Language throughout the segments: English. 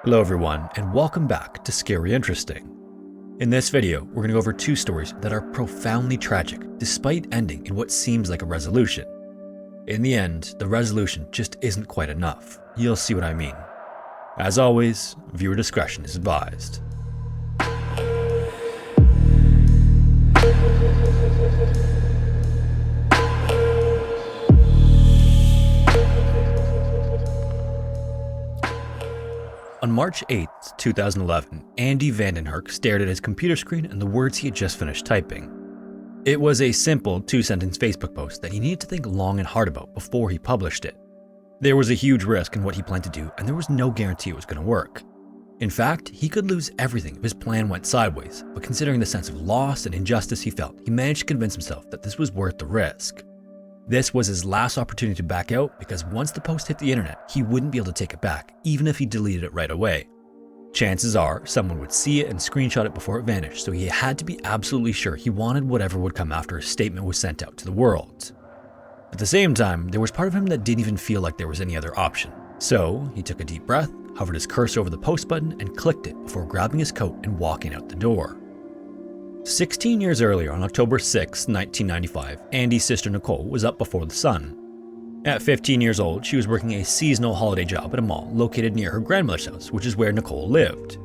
Hello everyone, and welcome back to Scary Interesting. In this video, we're going to go over two stories that are profoundly tragic, despite ending in what seems like a resolution. In the end, the resolution just isn't quite enough. You'll see what I mean. As always, viewer discretion is advised. On March 8, 2011, Andy Vandenherk stared at his computer screen and the words he had just finished typing. It was a simple two-sentence Facebook post that he needed to think long and hard about before he published it. There was a huge risk in what he planned to do, and there was no guarantee it was going to work. In fact, he could lose everything if his plan went sideways, but considering the sense of loss and injustice he felt, he managed to convince himself that this was worth the risk. This was his last opportunity to back out because once the post hit the internet, he wouldn't be able to take it back, even if he deleted it right away. Chances are someone would see it and screenshot it before it vanished, so he had to be absolutely sure he wanted whatever would come after his statement was sent out to the world. At the same time, there was part of him that didn't even feel like there was any other option. So he took a deep breath, hovered his cursor over the post button, and clicked it before grabbing his coat and walking out the door. 16 years earlier, on October 6, 1995, Andy's sister Nicole was up before the sun. At 15 years old, she was working a seasonal holiday job at a mall located near her grandmother's house, which is where Nicole lived.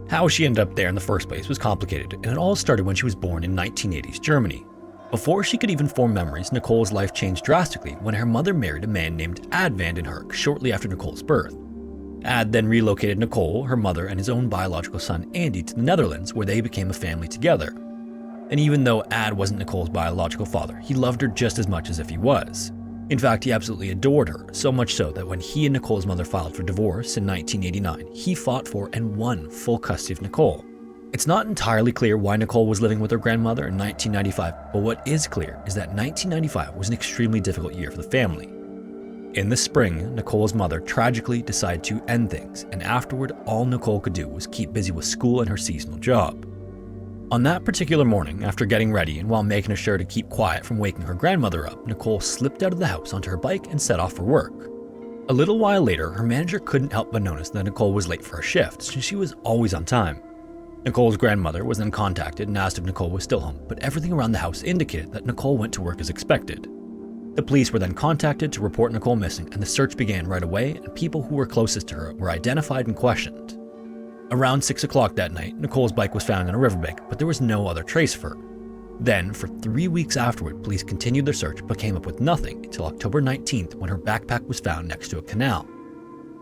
How she ended up there in the first place was complicated, and it all started when she was born in 1980s Germany. Before she could even form memories, Nicole's life changed drastically when her mother married a man named Ad Vandenherk shortly after Nicole's birth. Ad then relocated Nicole, her mother, and his own biological son Andy to the Netherlands, where they became a family together. And even though Ad wasn't Nicole's biological father, he loved her just as much as if he was. In fact, he absolutely adored her, so much so that when he and Nicole's mother filed for divorce in 1989, he fought for and won full custody of Nicole. It's not entirely clear why Nicole was living with her grandmother in 1995, but what is clear is that 1995 was an extremely difficult year for the family. In the spring, Nicole's mother tragically decided to end things, and afterward, all Nicole could do was keep busy with school and her seasonal job. On that particular morning, after getting ready and while making sure to keep quiet from waking her grandmother up, Nicole slipped out of the house onto her bike and set off for work. A little while later, her manager couldn't help but notice that Nicole was late for her shift, since she was always on time. Nicole's grandmother was then contacted and asked if Nicole was still home, but everything around the house indicated that Nicole went to work as expected. The police were then contacted to report Nicole missing, and the search began right away, and people who were closest to her were identified and questioned. Around 6 o'clock that night, Nicole's bike was found on a riverbank, but there was no other trace of her. Then, for 3 weeks afterward, police continued their search but came up with nothing until October 19th when her backpack was found next to a canal.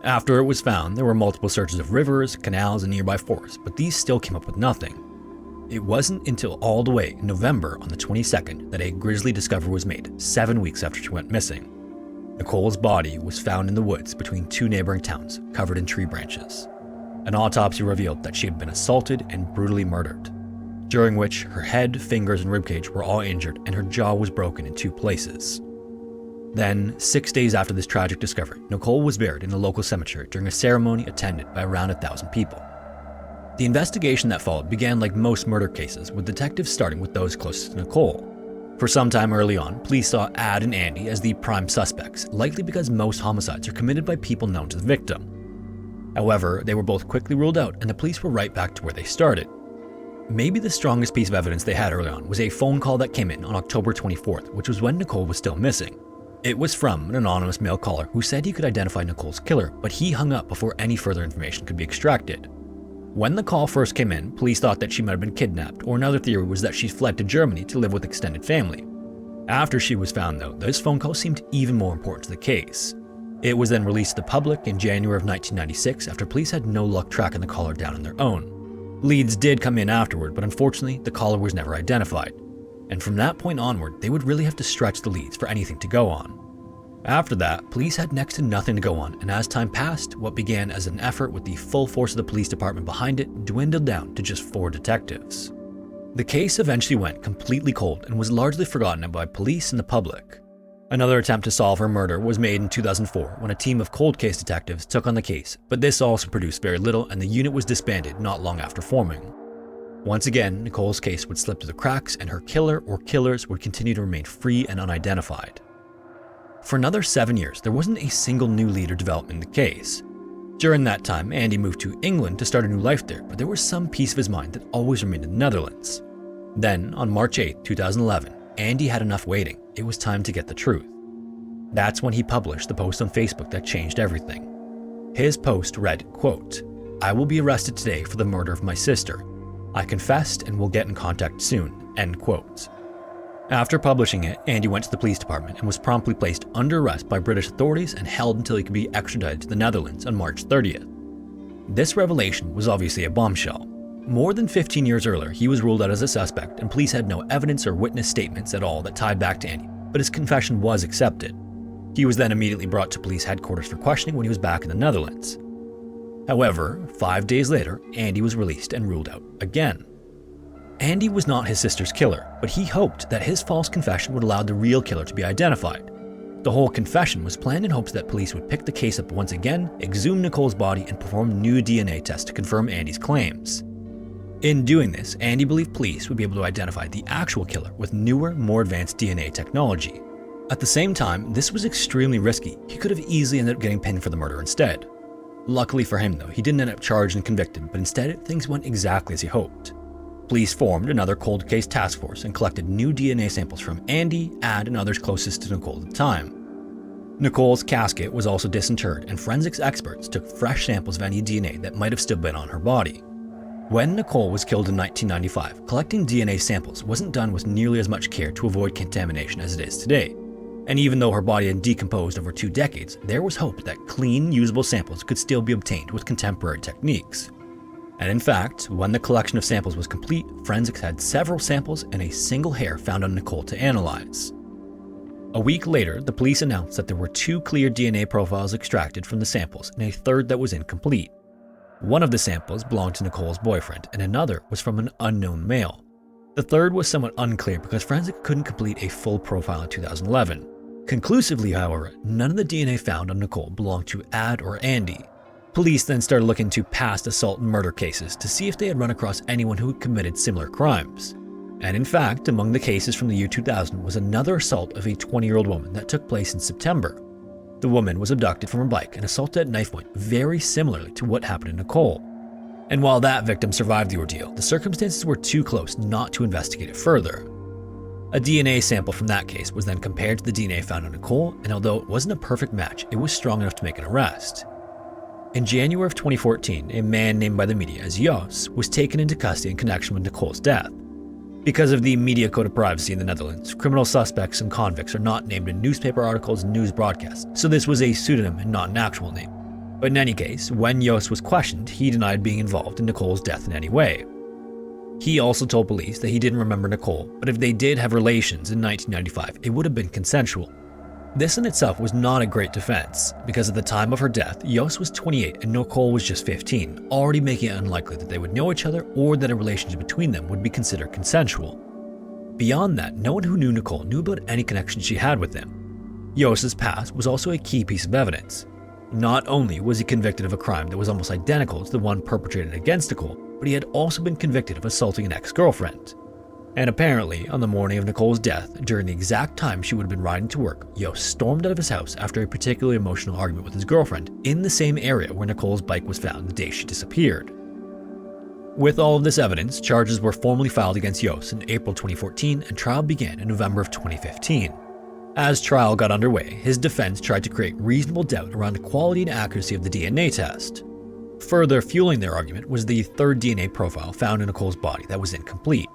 After it was found, there were multiple searches of rivers, canals, and nearby forests, but these still came up with nothing. It wasn't until all the way in November on the 22nd that a grisly discovery was made, 7 weeks after she went missing. Nicole's body was found in the woods between two neighboring towns, covered in tree branches. An autopsy revealed that she had been assaulted and brutally murdered, during which her head, fingers, and ribcage were all injured and her jaw was broken in 2 places. Then, 6 days after this tragic discovery, Nicole was buried in a local cemetery during a ceremony attended by around 1,000 people. The investigation that followed began like most murder cases, with detectives starting with those closest to Nicole. For some time early on, police saw Ad and Andy as the prime suspects, likely because most homicides are committed by people known to the victim. However, they were both quickly ruled out, and the police were right back to where they started. Maybe the strongest piece of evidence they had early on was a phone call that came in on October 24th, which was when Nicole was still missing. It was from an anonymous male caller who said he could identify Nicole's killer, but he hung up before any further information could be extracted. When the call first came in, police thought that she might have been kidnapped, or another theory was that she fled to Germany to live with extended family. After she was found, though, this phone call seemed even more important to the case. It was then released to the public in January of 1996 after police had no luck tracking the caller down on their own. Leads did come in afterward, but unfortunately, the caller was never identified. And from that point onward, they would really have to stretch the leads for anything to go on. After that, police had next to nothing to go on, and as time passed, what began as an effort with the full force of the police department behind it dwindled down to just 4 detectives. The case eventually went completely cold and was largely forgotten by police and the public. Another attempt to solve her murder was made in 2004 when a team of cold case detectives took on the case, but this also produced very little and the unit was disbanded not long after forming. Once again, Nicole's case would slip through the cracks and her killer or killers would continue to remain free and unidentified. For another 7 years, there wasn't a single new lead or development in the case. During that time, Andy moved to England to start a new life there, but there was some piece of his mind that always remained in the Netherlands. Then, on March 8, 2011, Andy had enough waiting. It was time to get the truth. That's when he published the post on Facebook that changed everything. His post read, quote, "I will be arrested today for the murder of my sister. I confessed and will get in contact soon," end quote. After publishing it, Andy went to the police department and was promptly placed under arrest by British authorities and held until he could be extradited to the Netherlands on March 30th. This revelation was obviously a bombshell. More than 15 years earlier, he was ruled out as a suspect and police had no evidence or witness statements at all that tied back to Andy, but his confession was accepted. He was then immediately brought to police headquarters for questioning when he was back in the Netherlands. However, 5 days later, Andy was released and ruled out again. Andy was not his sister's killer, but he hoped that his false confession would allow the real killer to be identified. The whole confession was planned in hopes that police would pick the case up once again, exhume Nicole's body, and perform new DNA tests to confirm Andy's claims. In doing this, Andy believed police would be able to identify the actual killer with newer, more advanced DNA technology. At the same time, this was extremely risky. He could have easily ended up getting pinned for the murder instead. Luckily for him though, he didn't end up charged and convicted, but instead things went exactly as he hoped. Police formed another cold case task force and collected new DNA samples from Andy, Ad, and others closest to Nicole at the time. Nicole's casket was also disinterred, and forensics experts took fresh samples of any DNA that might have still been on her body. When Nicole was killed in 1995, collecting DNA samples wasn't done with nearly as much care to avoid contamination as it is today. And even though her body had decomposed over 2 decades, there was hope that clean, usable samples could still be obtained with contemporary techniques. And in fact, when the collection of samples was complete, forensics had several samples and a single hair found on Nicole to analyze. A week later, the police announced that there were 2 clear DNA profiles extracted from the samples and a third that was incomplete. One of the samples belonged to Nicole's boyfriend and another was from an unknown male. The third was somewhat unclear because forensics couldn't complete a full profile in 2011. Conclusively, however, none of the DNA found on Nicole belonged to Ad or Andy. Police then started looking to past assault and murder cases to see if they had run across anyone who had committed similar crimes. And in fact, among the cases from the year 2000 was another assault of a 20-year-old woman that took place in September. The woman was abducted from her bike and assaulted at knife point very similarly to what happened to Nicole. And while that victim survived the ordeal, the circumstances were too close not to investigate it further. A DNA sample from that case was then compared to the DNA found on Nicole, and although it wasn't a perfect match, it was strong enough to make an arrest. In January of 2014, a man named by the media as Jos was taken into custody in connection with Nicole's death. Because of the media code of privacy in the Netherlands, criminal suspects and convicts are not named in newspaper articles and news broadcasts, so this was a pseudonym and not an actual name. But in any case, when Jos was questioned, he denied being involved in Nicole's death in any way. He also told police that he didn't remember Nicole, but if they did have relations in 1995, it would have been consensual. This in itself was not a great defense, because at the time of her death, Jos was 28 and Nicole was just 15, already making it unlikely that they would know each other or that a relationship between them would be considered consensual. Beyond that, no one who knew Nicole knew about any connection she had with him. Jos's past was also a key piece of evidence. Not only was he convicted of a crime that was almost identical to the one perpetrated against Nicole, but he had also been convicted of assaulting an ex-girlfriend. And apparently, on the morning of Nicole's death, during the exact time she would have been riding to work, Jos stormed out of his house after a particularly emotional argument with his girlfriend in the same area where Nicole's bike was found the day she disappeared. With all of this evidence, charges were formally filed against Jos in April 2014 and trial began in November of 2015. As trial got underway, his defense tried to create reasonable doubt around the quality and accuracy of the DNA test. Further fueling their argument was the third DNA profile found in Nicole's body that was incomplete.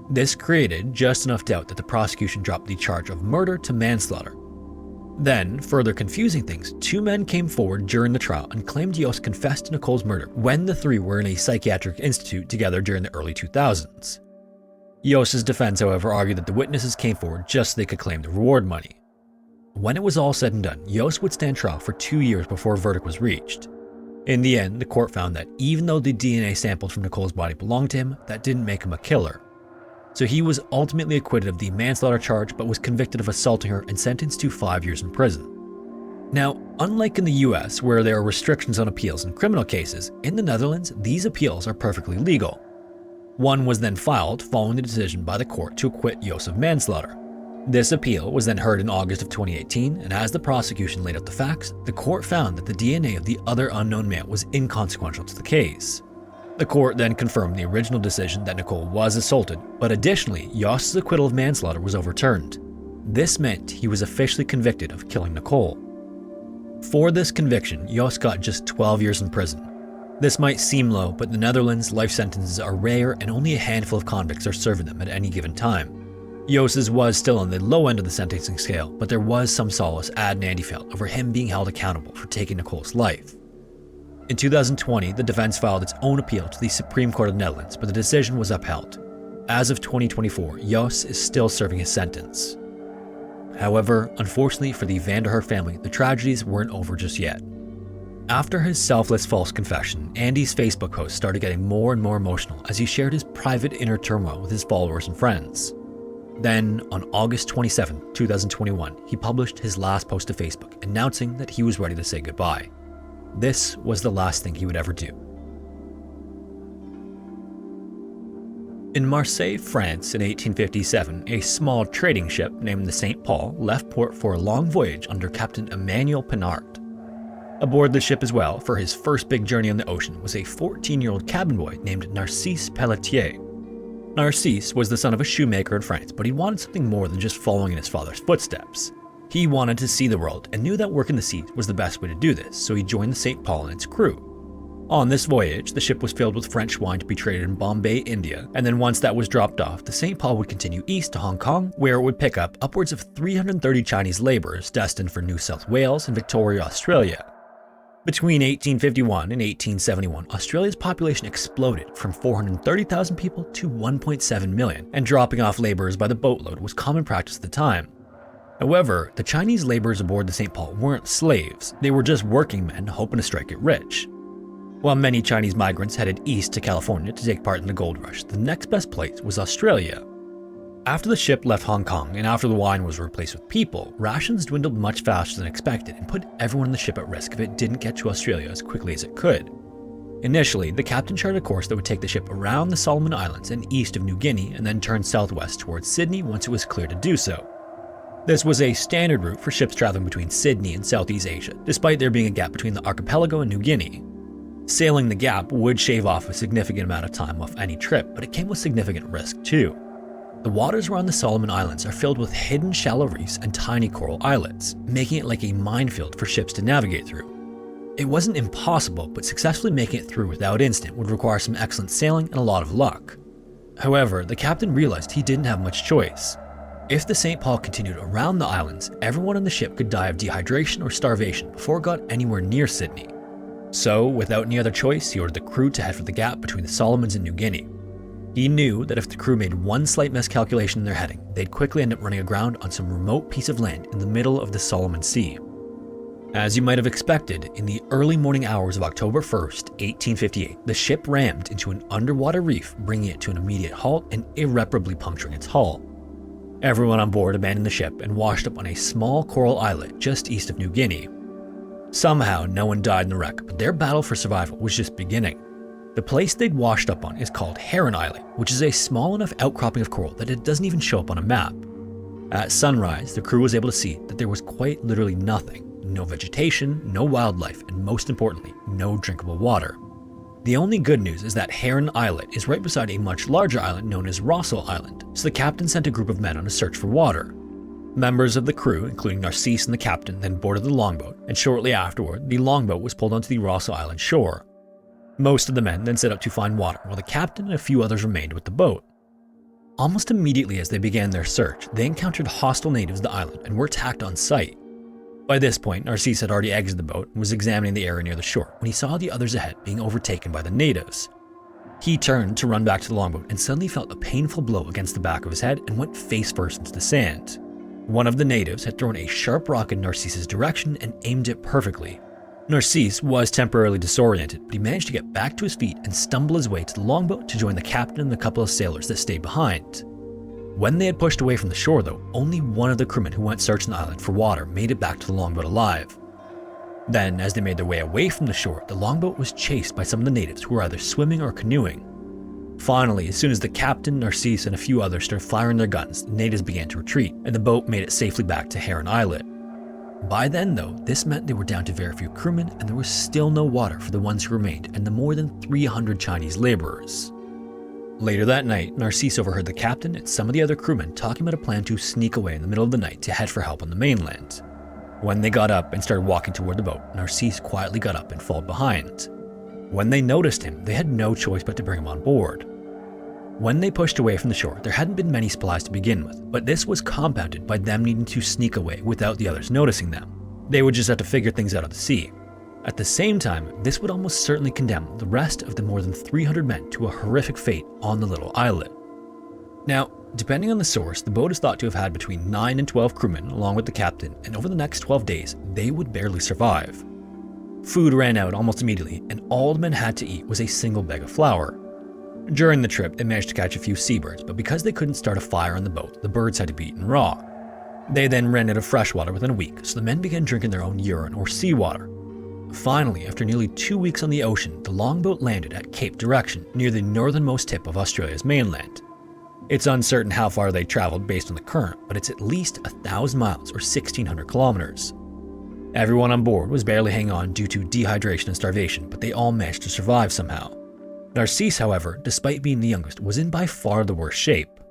This created just enough doubt that the prosecution dropped the charge of murder to manslaughter. Then, further confusing things, 2 men came forward during the trial and claimed Jos confessed to Nicole's murder when the 3 were in a psychiatric institute together during the early 2000s. Jos's defense, however, argued that the witnesses came forward just so they could claim the reward money. When it was all said and done, Jos would stand trial for 2 years before a verdict was reached. In the end, the court found that even though the DNA sampled from Nicole's body belonged to him, that didn't make him a killer. So he was ultimately acquitted of the manslaughter charge but was convicted of assaulting her and sentenced to 5 years in prison. Now, unlike in the US where there are restrictions on appeals in criminal cases, in the Netherlands these appeals are perfectly legal. One was then filed following the decision by the court to acquit Jos of manslaughter. This appeal was then heard in August of 2018, and as the prosecution laid out the facts, the court found that the DNA of the other unknown male was inconsequential to the case. The court then confirmed the original decision that Nicole was assaulted, but additionally, Yoss's acquittal of manslaughter was overturned. This meant he was officially convicted of killing Nicole. For this conviction, Yoss got just 12 years in prison. This might seem low, but in the Netherlands, life sentences are rare and only a handful of convicts are serving them at any given time. Yoss's was still on the low end of the sentencing scale, but there was some solace Ad and Andy felt over him being held accountable for taking Nicole's life. In 2020, the defense filed its own appeal to the Supreme Court of the Netherlands, but the decision was upheld. As of 2024, Yoss is still serving his sentence. However, unfortunately for the Van der Herk family, the tragedies weren't over just yet. After his selfless false confession, Andy's Facebook posts started getting more and more emotional as he shared his private inner turmoil with his followers and friends. Then, on August 27, 2021, he published his last post to Facebook, announcing that he was ready to say goodbye. This was the last thing he would ever do. In Marseille, France in 1857, a small trading ship named the St. Paul left port for a long voyage under Captain Emmanuel Pinard. Aboard the ship as well, for his first big journey on the ocean, was a 14-year-old cabin boy named Narcisse Pelletier. Narcisse was the son of a shoemaker in France, but he wanted something more than just following in his father's footsteps. He wanted to see the world and knew that working the seas was the best way to do this, so he joined the St. Paul and its crew. On this voyage, the ship was filled with French wine to be traded in Bombay, India, and then once that was dropped off, the St. Paul would continue east to Hong Kong, where it would pick up upwards of 330 Chinese laborers destined for New South Wales and Victoria, Australia. Between 1851 and 1871, Australia's population exploded from 430,000 people to 1.7 million, and dropping off laborers by the boatload was common practice at the time. However, the Chinese laborers aboard the St. Paul weren't slaves, they were just working men hoping to strike it rich. While many Chinese migrants headed east to California to take part in the gold rush, the next best place was Australia. After the ship left Hong Kong and after the wine was replaced with people, rations dwindled much faster than expected and put everyone on the ship at risk if it didn't get to Australia as quickly as it could. Initially, the captain charted a course that would take the ship around the Solomon Islands and east of New Guinea and then turn southwest towards Sydney once it was clear to do so. This was a standard route for ships traveling between Sydney and Southeast Asia, despite there being a gap between the archipelago and New Guinea. Sailing the gap would shave off a significant amount of time off any trip, but it came with significant risk too. The waters around the Solomon Islands are filled with hidden shallow reefs and tiny coral islets, making it like a minefield for ships to navigate through. It wasn't impossible, but successfully making it through without incident would require some excellent sailing and a lot of luck. However, the captain realized he didn't have much choice. If the St. Paul continued around the islands, everyone on the ship could die of dehydration or starvation before it got anywhere near Sydney. So, without any other choice, he ordered the crew to head for the gap between the Solomons and New Guinea. He knew that if the crew made one slight miscalculation in their heading, they'd quickly end up running aground on some remote piece of land in the middle of the Solomon Sea. As you might have expected, in the early morning hours of October 1st, 1858, the ship rammed into an underwater reef, bringing it to an immediate halt and irreparably puncturing its hull. Everyone on board abandoned the ship and washed up on a small coral islet just east of New Guinea. Somehow, no one died in the wreck, but their battle for survival was just beginning. The place they'd washed up on is called Heron Islet, which is a small enough outcropping of coral that it doesn't even show up on a map. At sunrise, the crew was able to see that there was quite literally nothing. No vegetation, no wildlife, and most importantly, no drinkable water. The only good news is that Heron Islet is right beside a much larger island known as Rossel Island, so the captain sent a group of men on a search for water. Members of the crew, including Narcisse and the captain, then boarded the longboat, and shortly afterward, the longboat was pulled onto the Rossel Island shore. Most of the men then set out to find water, while the captain and a few others remained with the boat. Almost immediately as they began their search, they encountered hostile natives of the island and were attacked on sight. By this point, Narcisse had already exited the boat and was examining the area near the shore when he saw the others ahead being overtaken by the natives. He turned to run back to the longboat and suddenly felt a painful blow against the back of his head and went face first into the sand. One of the natives had thrown a sharp rock in Narcisse's direction and aimed it perfectly. Narcisse was temporarily disoriented, but he managed to get back to his feet and stumble his way to the longboat to join the captain and the couple of sailors that stayed behind. When they had pushed away from the shore though, only one of the crewmen who went searching the island for water made it back to the longboat alive. Then, as they made their way away from the shore, the longboat was chased by some of the natives who were either swimming or canoeing. Finally, as soon as the captain, Narcisse, and a few others started firing their guns, the natives began to retreat, and the boat made it safely back to Heron Islet. By then, though, this meant they were down to very few crewmen, and there was still no water for the ones who remained and the more than 300 Chinese laborers. Later that night, Narcisse overheard the captain and some of the other crewmen talking about a plan to sneak away in the middle of the night to head for help on the mainland. When they got up and started walking toward the boat, Narcisse quietly got up and followed behind. When they noticed him, they had no choice but to bring him on board. When they pushed away from the shore, there hadn't been many supplies to begin with, but this was compounded by them needing to sneak away without the others noticing them. They would just have to figure things out at the sea. At the same time, this would almost certainly condemn the rest of the more than 300 men to a horrific fate on the little islet. Now, depending on the source, the boat is thought to have had between 9 and 12 crewmen along with the captain, and over the next 12 days, they would barely survive. Food ran out almost immediately, and all the men had to eat was a single bag of flour. During the trip, they managed to catch a few seabirds, but because they couldn't start a fire on the boat, the birds had to be eaten raw. They then ran out of fresh water within a week, so the men began drinking their own urine or seawater. Finally, after nearly 2 weeks on the ocean, the longboat landed at Cape Direction, near the northernmost tip of Australia's mainland. It's uncertain how far they traveled based on the current, but it's at least 1,000 miles or 1,600 kilometers. Everyone on board was barely hanging on due to dehydration and starvation, but they all managed to survive somehow. Narcisse, however, despite being the youngest, was in by far the worst shape.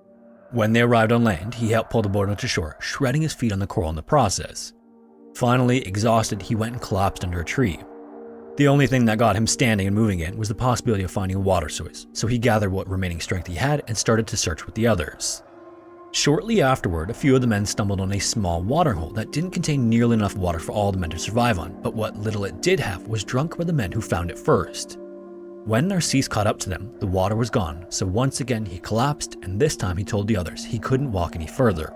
When they arrived on land, he helped pull the boat onto shore, shredding his feet on the coral in the process. Finally, exhausted, he went and collapsed under a tree. The only thing that got him standing and moving again was the possibility of finding a water source, so he gathered what remaining strength he had and started to search with the others. Shortly afterward, a few of the men stumbled on a small water hole that didn't contain nearly enough water for all the men to survive on, but what little it did have was drunk by the men who found it first. When Narcisse caught up to them, the water was gone, so once again he collapsed, and this time he told the others he couldn't walk any further.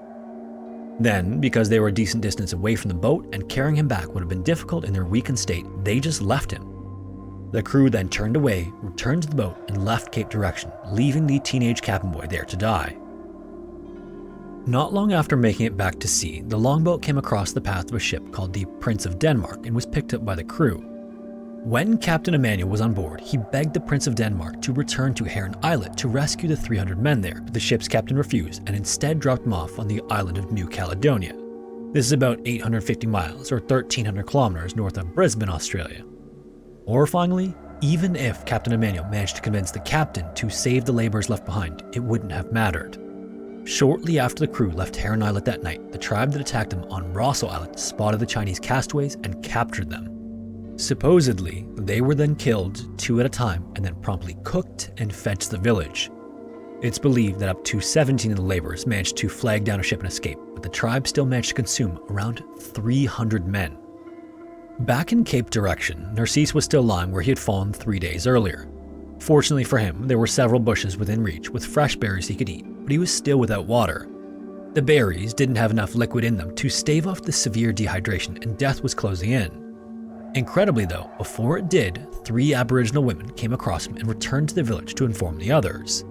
Then, because they were a decent distance away from the boat and carrying him back would have been difficult in their weakened state, they just left him. The crew then turned away, returned to the boat, and left Cape Direction, leaving the teenage cabin boy there to die. Not long after making it back to sea, the longboat came across the path of a ship called the Prince of Denmark and was picked up by the crew. When Captain Emmanuel was on board, he begged the Prince of Denmark to return to Heron Islet to rescue the 300 men there, but the ship's captain refused and instead dropped them off on the island of New Caledonia. This is about 850 miles or 1,300 kilometers north of Brisbane, Australia. Horrifyingly, even if Captain Emmanuel managed to convince the captain to save the laborers left behind, it wouldn't have mattered. Shortly after the crew left Heron Islet that night, the tribe that attacked them on Rossel Islet spotted the Chinese castaways and captured them. Supposedly, they were then killed 2 at a time and then promptly cooked and fed to the village. It's believed that up to 17 of the laborers managed to flag down a ship and escape, but the tribe still managed to consume around 300 men. Back in Cape Direction, Narcisse was still lying where he had fallen 3 days earlier. Fortunately for him, there were several bushes within reach with fresh berries he could eat, but he was still without water. The berries didn't have enough liquid in them to stave off the severe dehydration, and death was closing in. Incredibly though, before it did, 3 Aboriginal women came across him and returned to the village to inform the others.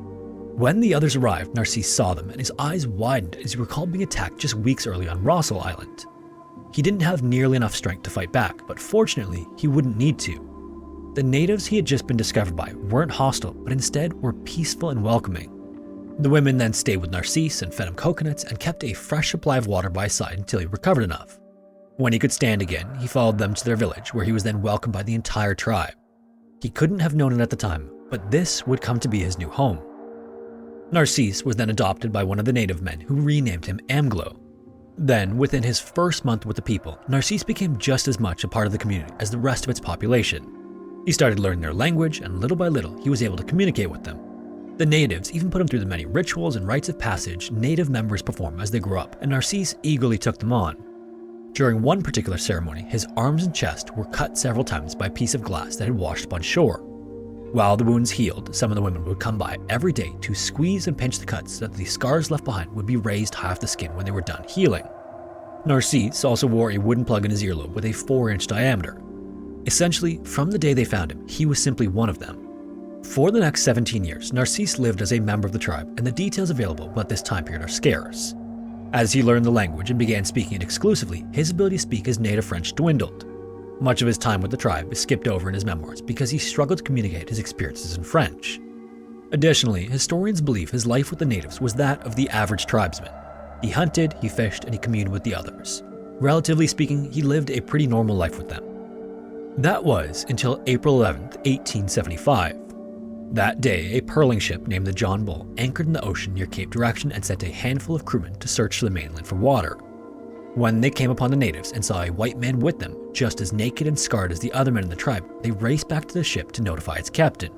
When the others arrived, Narcisse saw them and his eyes widened as he recalled being attacked just weeks early on Rossel Island. He didn't have nearly enough strength to fight back, but fortunately, he wouldn't need to. The natives he had just been discovered by weren't hostile, but instead were peaceful and welcoming. The women then stayed with Narcisse and fed him coconuts and kept a fresh supply of water by his side until he recovered enough. When he could stand again, he followed them to their village, where he was then welcomed by the entire tribe. He couldn't have known it at the time, but this would come to be his new home. Narcisse was then adopted by one of the native men who renamed him Amglo. Then, within his first month with the people, Narcisse became just as much a part of the community as the rest of its population. He started learning their language, and little by little, he was able to communicate with them. The natives even put him through the many rituals and rites of passage native members perform as they grow up, and Narcisse eagerly took them on. During one particular ceremony, his arms and chest were cut several times by a piece of glass that had washed up on shore. While the wounds healed, some of the women would come by every day to squeeze and pinch the cuts so that the scars left behind would be raised high off the skin when they were done healing. Narcisse also wore a wooden plug in his earlobe with a 4-inch diameter. Essentially, from the day they found him, he was simply one of them. For the next 17 years, Narcisse lived as a member of the tribe, and the details available about this time period are scarce. As he learned the language and began speaking it exclusively, his ability to speak his native French dwindled. Much of his time with the tribe is skipped over in his memoirs because he struggled to communicate his experiences in French. Additionally, historians believe his life with the natives was that of the average tribesman. He hunted, he fished, and he communed with the others. Relatively speaking, he lived a pretty normal life with them. That was until April 11th, 1875. That day, a pearling ship named the John Bull anchored in the ocean near Cape Direction and sent a handful of crewmen to search the mainland for water. When they came upon the natives and saw a white man with them, just as naked and scarred as the other men in the tribe, they raced back to the ship to notify its captain.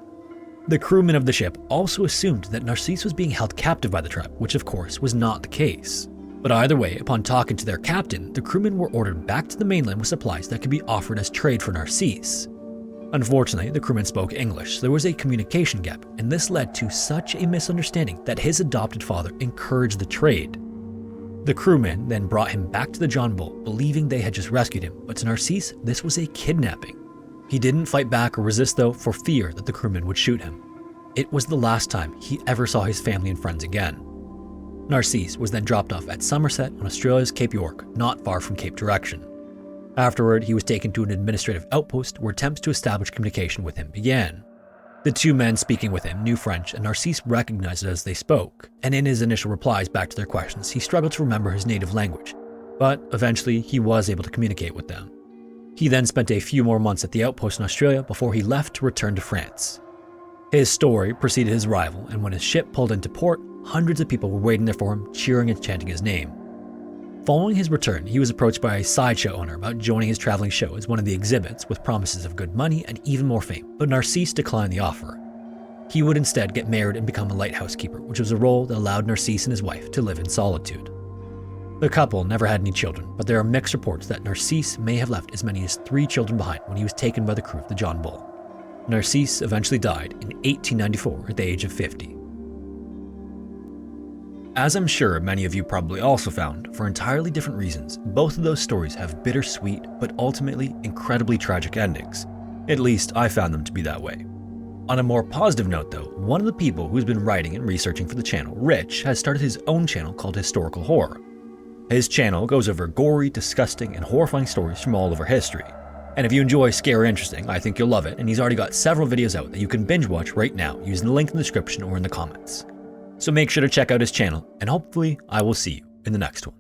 The crewmen of the ship also assumed that Narcisse was being held captive by the tribe, which of course was not the case. But either way, upon talking to their captain, the crewmen were ordered back to the mainland with supplies that could be offered as trade for Narcisse. Unfortunately, the crewmen spoke English, so there was a communication gap, and this led to such a misunderstanding that his adopted father encouraged the trade. The crewmen then brought him back to the John Bull, believing they had just rescued him, but to Narcisse, this was a kidnapping. He didn't fight back or resist though, for fear that the crewmen would shoot him. It was the last time he ever saw his family and friends again. Narcisse was then dropped off at Somerset on Australia's Cape York, not far from Cape Direction. Afterward, he was taken to an administrative outpost where attempts to establish communication with him began. The two men speaking with him knew French, and Narcisse recognized it as they spoke, and in his initial replies back to their questions, he struggled to remember his native language, but eventually he was able to communicate with them. He then spent a few more months at the outpost in Australia before he left to return to France. His story preceded his arrival, and when his ship pulled into port, hundreds of people were waiting there for him, cheering and chanting his name. Following his return, he was approached by a sideshow owner about joining his traveling show as one of the exhibits with promises of good money and even more fame, but Narcisse declined the offer. He would instead get married and become a lighthouse keeper, which was a role that allowed Narcisse and his wife to live in solitude. The couple never had any children, but there are mixed reports that Narcisse may have left as many as 3 children behind when he was taken by the crew of the John Bull. Narcisse eventually died in 1894 at the age of 50. As I'm sure many of you probably also found, for entirely different reasons, both of those stories have bittersweet but ultimately incredibly tragic endings. At least I found them to be that way. On a more positive note though, one of the people who's been writing and researching for the channel, Rich, has started his own channel called Historical Horror. His channel goes over gory, disgusting, and horrifying stories from all over history. And if you enjoy scary or interesting, I think you'll love it, and he's already got several videos out that you can binge watch right now using the link in the description or in the comments. So make sure to check out his channel, and hopefully I will see you in the next one.